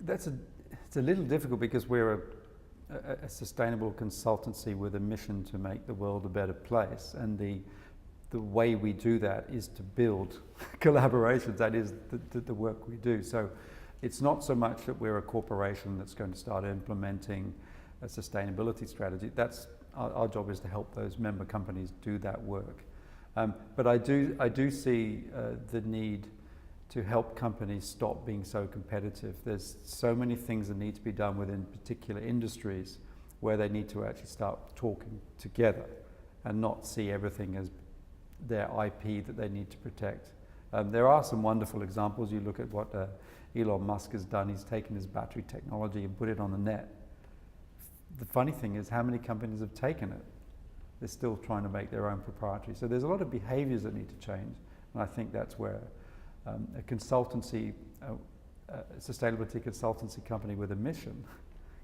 It's a little difficult because we're a sustainable consultancy with a mission to make the world a better place, and the way we do that is to build collaborations. That is the work we do. So it's not so much that we're a corporation that's going to start implementing a sustainability strategy. That's our job, is to help those member companies do that work. But I do see the need to help companies stop being so competitive. There's so many things that need to be done within particular industries where they need to actually start talking together and not see everything as their IP that they need to protect. There are some wonderful examples. You look at what Elon Musk has done. He's taken his battery technology and put it on the net. The funny thing is how many companies have taken it. They're still trying to make their own proprietary. So there's a lot of behaviors that need to change, and I think that's where a consultancy, a sustainability consultancy company with a mission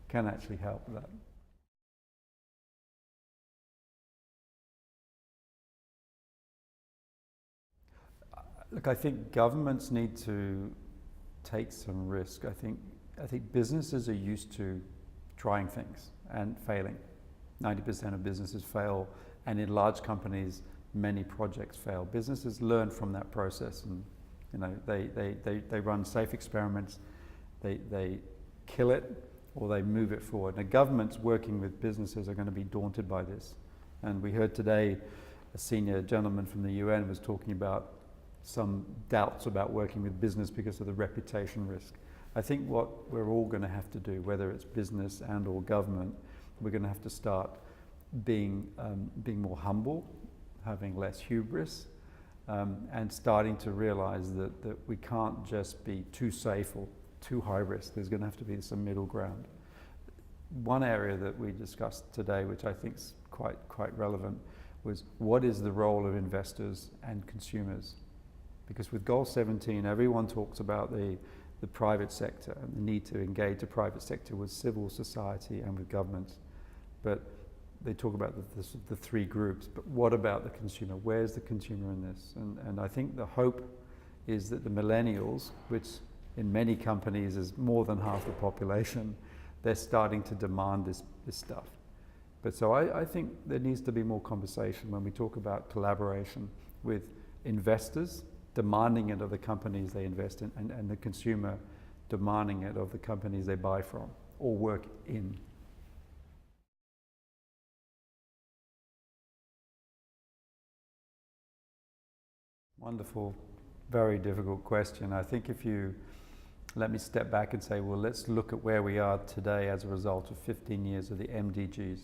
can actually help that. Look, I think governments need to take some risk. I think businesses are used to trying things and failing. 90% of businesses fail, and in large companies, many projects fail. Businesses learn from that process, and they run safe experiments, they kill it, or they move it forward. Now, governments working with businesses are going to be daunted by this. And we heard today a senior gentleman from the UN was talking about some doubts about working with business because of the reputation risk. I think what we're all going to have to do, whether it's business and or government, we're going to have to start being more humble, having less hubris, and starting to realize that we can't just be too safe or too high risk. There's going to have to be some middle ground. One area that we discussed today, which I think is quite relevant, was what is the role of investors and consumers? Because with Goal 17, everyone talks about the private sector and the need to engage the private sector with civil society and with governments. But they talk about the three groups, but what about the consumer? Where's the consumer in this? And I think the hope is that the millennials, which in many companies is more than half the population, they're starting to demand this stuff. But so I think there needs to be more conversation when we talk about collaboration with investors, demanding it of the companies they invest in, and the consumer demanding it of the companies they buy from or work in. Wonderful, very difficult question. I think if you let me step back and say, well, let's look at where we are today as a result of 15 years of the MDGs.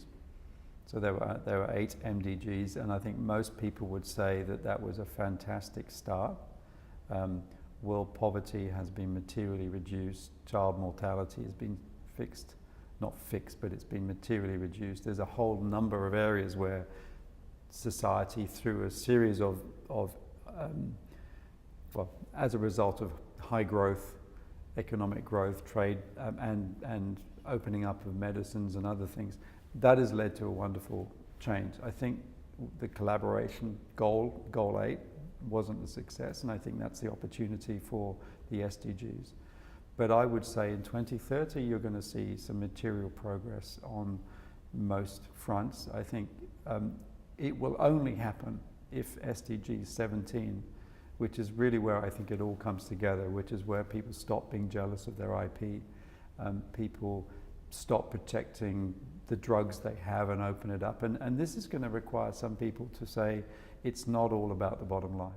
So there were 8 MDGs, and I think most people would say that was a fantastic start. World poverty has been materially reduced. Child mortality has been not fixed, but it's been materially reduced. There's a whole number of areas where society, through a series of as a result of high growth, economic growth, trade, and opening up of medicines and other things, that has led to a wonderful change. I think the collaboration goal 8, wasn't a success, and I think that's the opportunity for the SDGs. But I would say in 2030, you're going to see some material progress on most fronts. I think it will only happen if SDG17, which is really where I think it all comes together, which is where people stop being jealous of their IP, people stop protecting the drugs they have and open it up. And this is going to require some people to say it's not all about the bottom line.